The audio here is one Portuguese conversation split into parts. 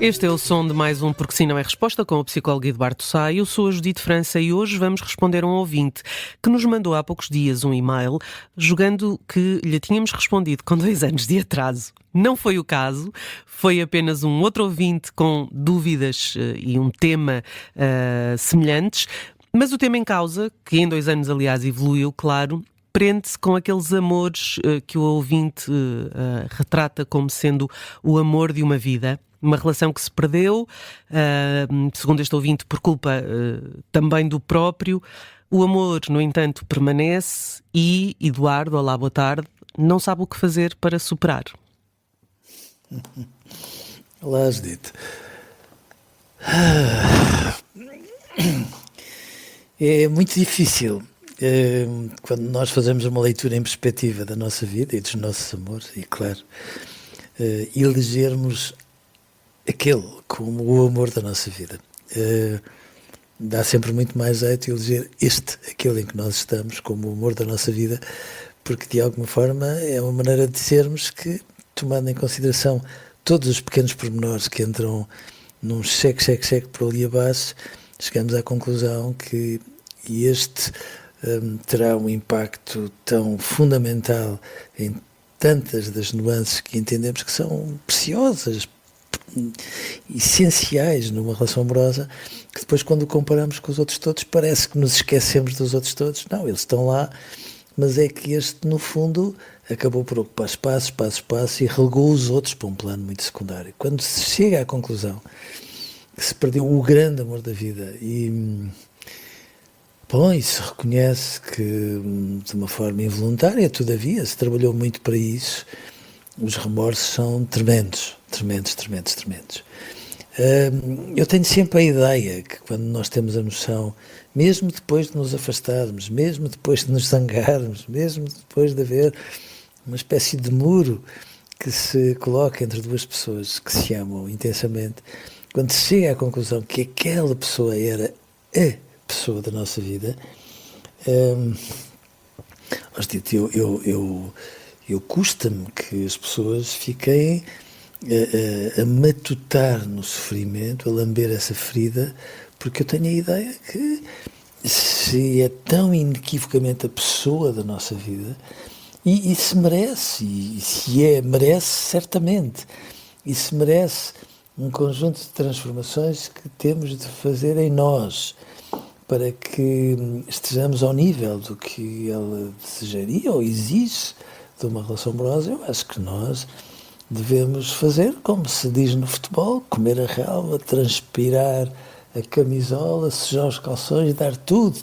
Este é o som de mais um Porque Sim Não É Resposta com o psicólogo Eduardo Sá. Eu sou a Judite França e hoje vamos responder a um ouvinte que nos mandou há poucos dias um e-mail julgando que lhe tínhamos respondido com 2 anos de atraso. Não foi o caso, foi apenas um outro ouvinte com dúvidas e um tema semelhantes, mas o tema em causa, que em 2 anos aliás evoluiu, claro, prende-se com aqueles amores que o ouvinte retrata como sendo o amor de uma vida. Uma relação que se perdeu, segundo este ouvinte, por culpa também do próprio. O amor, no entanto, permanece e Eduardo, olá, boa tarde, não sabe o que fazer para superar. Olá, Judite. É muito difícil quando nós fazemos uma leitura em perspectiva da nossa vida e dos nossos amores, e claro, elegermos aquele como o amor da nossa vida. Dá sempre muito mais jeito eleger aquele em que nós estamos como o amor da nossa vida, porque de alguma forma é uma maneira de sermos que, tomando em consideração todos os pequenos pormenores que entram num cheque por ali abaixo, chegamos à conclusão que este terá um impacto tão fundamental em tantas das nuances que entendemos que são preciosas, essenciais numa relação amorosa, que depois, quando o comparamos com os outros todos, parece que nos esquecemos dos outros todos. Não, eles estão lá, mas é que este, no fundo, acabou por ocupar espaço e relegou os outros para um plano muito secundário. Quando se chega à conclusão que se perdeu o grande amor da vida e se reconhece que, de uma forma involuntária, todavia, se trabalhou muito para isso, os remorsos são tremendos. Eu tenho sempre a ideia que quando nós temos a noção, mesmo depois de nos afastarmos, mesmo depois de nos zangarmos, mesmo depois de haver uma espécie de muro que se coloca entre duas pessoas que se amam intensamente, quando se chega à conclusão que aquela pessoa era a pessoa da nossa vida, eu custa-me que as pessoas fiquem a matutar no sofrimento, a lamber essa ferida, porque eu tenho a ideia que se é tão inequivocamente a pessoa da nossa vida, e se merece, e se merece certamente, e se merece um conjunto de transformações que temos de fazer em nós, para que estejamos ao nível do que ela desejaria ou exige de uma relação amorosa. Eu acho que nós devemos fazer, como se diz no futebol, comer a relva, transpirar a camisola, sujar os calções, dar tudo,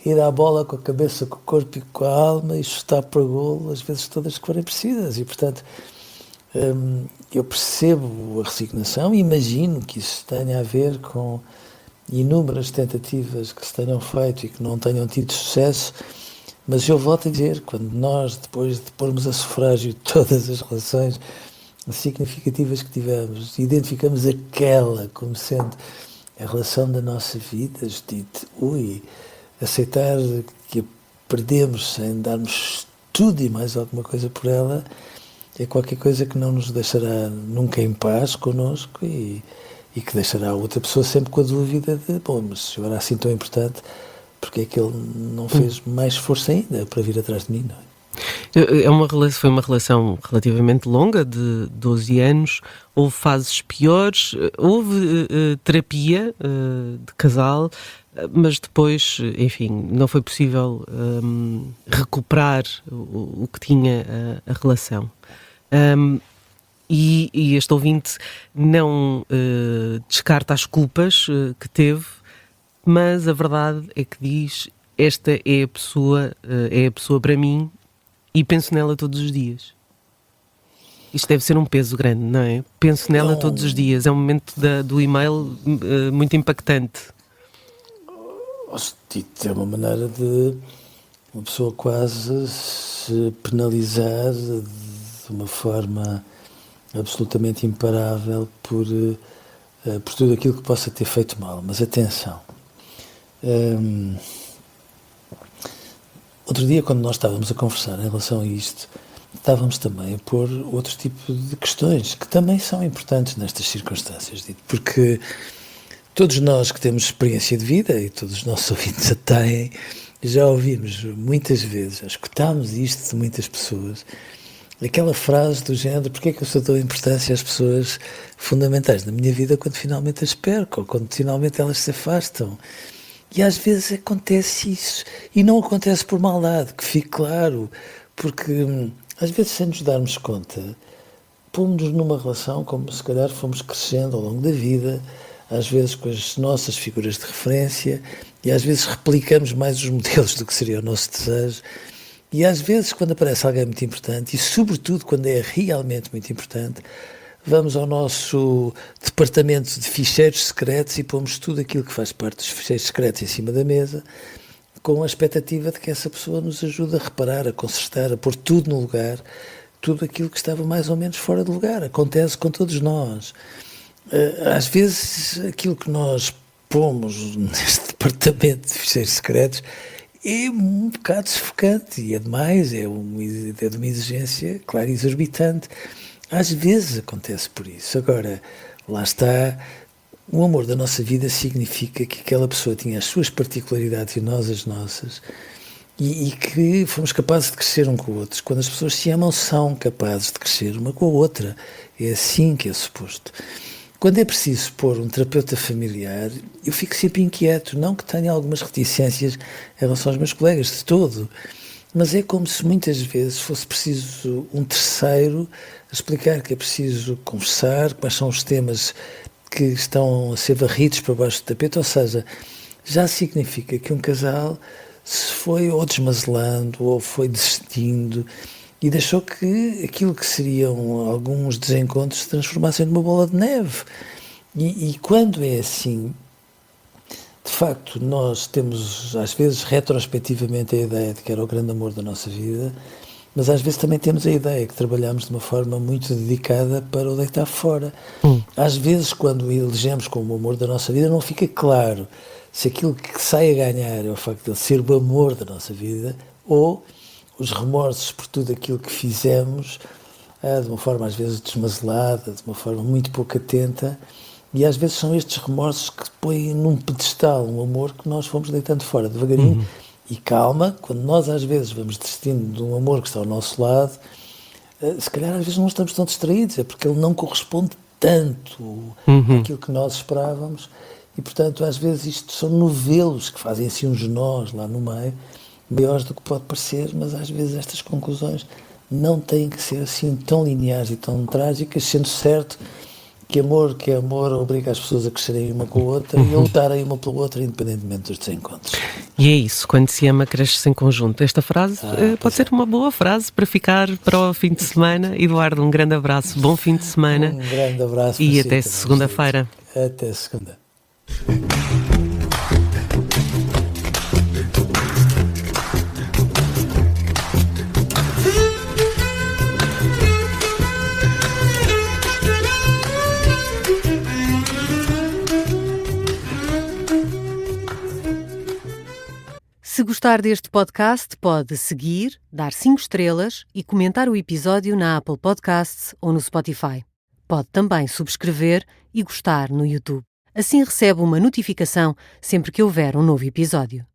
ir à bola com a cabeça, com o corpo e com a alma e chutar para golo as vezes todas que forem precisas. E, portanto, eu percebo a resignação e imagino que isso tenha a ver com inúmeras tentativas que se tenham feito e que não tenham tido sucesso. Mas eu volto a dizer, quando nós, depois de pormos a sufrágio todas as relações significativas que tivemos, identificamos aquela como sendo a relação da nossa vida, Judite, aceitar que a perdemos sem darmos tudo e mais alguma coisa por ela, é qualquer coisa que não nos deixará nunca em paz connosco e que deixará a outra pessoa sempre com a dúvida de, mas se eu era assim tão importante, porque é que ele não fez mais força ainda para vir atrás de mim, não é? Foi uma relação relativamente longa, de 12 anos, houve fases piores, houve terapia de casal, mas depois, enfim, não foi possível recuperar o que tinha a relação. E este ouvinte não descarta as culpas que teve, mas a verdade é que diz: esta é a pessoa para mim e penso nela todos os dias. Isto deve ser um peso grande, não é? Penso nela todos os dias. É um momento do e-mail muito impactante. É uma maneira de uma pessoa quase se penalizar de uma forma absolutamente imparável por tudo aquilo que possa ter feito mal. Mas atenção. Outro dia, quando nós estávamos a conversar em relação a isto, estávamos também a pôr outro tipo de questões que também são importantes nestas circunstâncias, porque todos nós que temos experiência de vida, e todos os nossos ouvintes a têm, já ouvimos muitas vezes, já escutámos isto de muitas pessoas, aquela frase do género: porque é que eu só dou importância às pessoas fundamentais na minha vida quando finalmente as perco, ou quando finalmente elas se afastam? E às vezes acontece isso, e não acontece por maldade, que fique claro, porque às vezes, sem nos darmos conta, pomos-nos numa relação como se calhar fomos crescendo ao longo da vida, às vezes com as nossas figuras de referência, e às vezes replicamos mais os modelos do que seria o nosso desejo, e às vezes quando aparece alguém muito importante, e sobretudo quando é realmente muito importante, vamos ao nosso departamento de ficheiros secretos e pomos tudo aquilo que faz parte dos ficheiros secretos em cima da mesa, com a expectativa de que essa pessoa nos ajude a reparar, a consertar, a pôr tudo no lugar, tudo aquilo que estava mais ou menos fora de lugar. Acontece com todos nós. Às vezes aquilo que nós pomos neste departamento de ficheiros secretos é um bocado sufocante e é demais, é de uma exigência, claro, exorbitante. Às vezes acontece por isso. Agora, lá está, o amor da nossa vida significa que aquela pessoa tinha as suas particularidades e nós as nossas, e que fomos capazes de crescer um com o outro. Quando as pessoas se amam, são capazes de crescer uma com a outra. É assim que é suposto. Quando é preciso pôr um terapeuta familiar, eu fico sempre inquieto, não que tenha algumas reticências em relação aos meus colegas, de todo, mas é como se muitas vezes fosse preciso um terceiro a explicar que é preciso conversar, quais são os temas que estão a ser varridos para baixo do tapete, ou seja, já significa que um casal se foi ou desmazelando ou foi desistindo e deixou que aquilo que seriam alguns desencontros se transformassem numa bola de neve. E quando é assim, de facto, nós temos às vezes retrospectivamente a ideia de que era o grande amor da nossa vida, mas às vezes também temos a ideia que trabalhamos de uma forma muito dedicada para o deitar fora. Às vezes, quando o elegemos como o amor da nossa vida, não fica claro se aquilo que sai a ganhar é o facto de ele ser o amor da nossa vida ou os remorsos por tudo aquilo que fizemos de uma forma às vezes desmazelada, de uma forma muito pouco atenta, e às vezes são estes remorsos que põem num pedestal um amor que nós fomos deitando fora devagarinho. E calma, quando nós às vezes vamos desistindo de um amor que está ao nosso lado, se calhar às vezes não estamos tão distraídos, é porque ele não corresponde tanto àquilo que nós esperávamos, e portanto às vezes isto são novelos que fazem assim uns nós lá no meio, maiores do que pode parecer, mas às vezes estas conclusões não têm que ser assim tão lineares e tão trágicas, sendo certo que é amor obriga as pessoas a crescerem uma com a outra e a lutarem uma pela outra, independentemente dos desencontros. E é isso, quando se ama, cresce-se em conjunto. Esta frase pode ser uma boa frase para ficar para o fim de semana. Eduardo, um grande abraço, bom fim de semana. Um grande abraço. E até segunda-feira. Até segunda. Se gostar deste podcast, pode seguir, dar 5 estrelas e comentar o episódio na Apple Podcasts ou no Spotify. Pode também subscrever e gostar no YouTube. Assim recebe uma notificação sempre que houver um novo episódio.